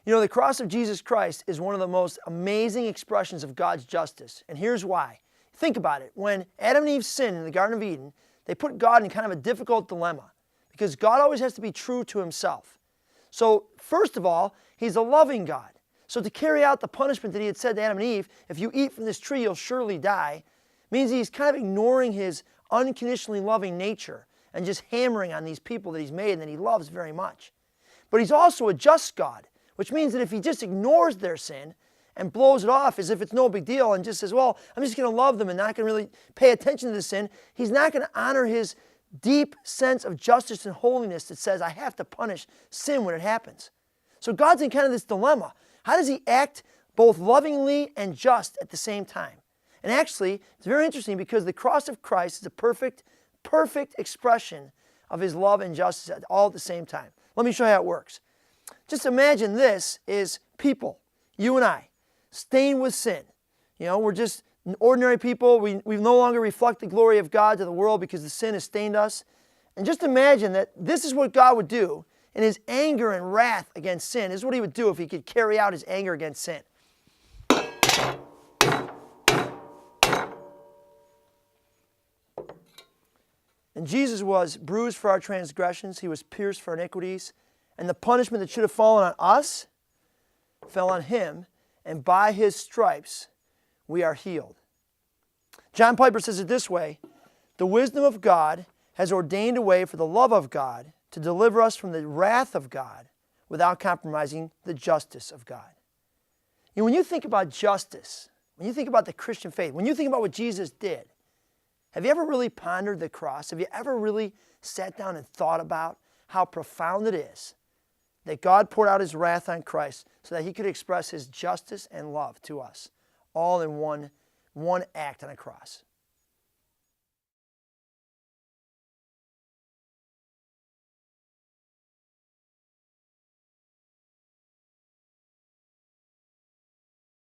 You know, the cross of Jesus Christ is one of the most amazing expressions of God's justice. And here's why. Think about it. When Adam and Eve sinned in the Garden of Eden, they put God in kind of a difficult dilemma because God always has to be true to himself. So, first of all, he's a loving God. So to carry out the punishment that he had said to Adam and Eve, if you eat from this tree, you'll surely die, means he's kind of ignoring his unconditionally loving nature and just hammering on these people that he's made and that he loves very much. But he's also a just God, which means that if he just ignores their sin and blows it off as if it's no big deal and just says, well, I'm just going to love them and not going to really pay attention to the sin, he's not going to honor his deep sense of justice and holiness that says, I have to punish sin when it happens. So God's in kind of this dilemma. How does he act both lovingly and just at the same time? And actually, it's very interesting because the cross of Christ is a perfect expression of his love and justice all at the same time. Let me show you how it works. Just imagine this is people, you and I, stained with sin. You know, we're just ordinary people. We no longer reflect the glory of God to the world because the sin has stained us. And just imagine that this is what God would do in his anger and wrath against sin. This is what he would do if he could carry out his anger against sin. And Jesus was bruised for our transgressions. He was pierced for iniquities. And the punishment that should have fallen on us fell on him. And by his stripes we are healed. John Piper says it this way: the wisdom of God has ordained a way for the love of God to deliver us from the wrath of God without compromising the justice of God. You know, when you think about justice, when you think about the Christian faith, when you think about what Jesus did, have you ever really pondered the cross? Have you ever really sat down and thought about how profound it is that God poured out his wrath on Christ so that he could express his justice and love to us, all in one act on a cross?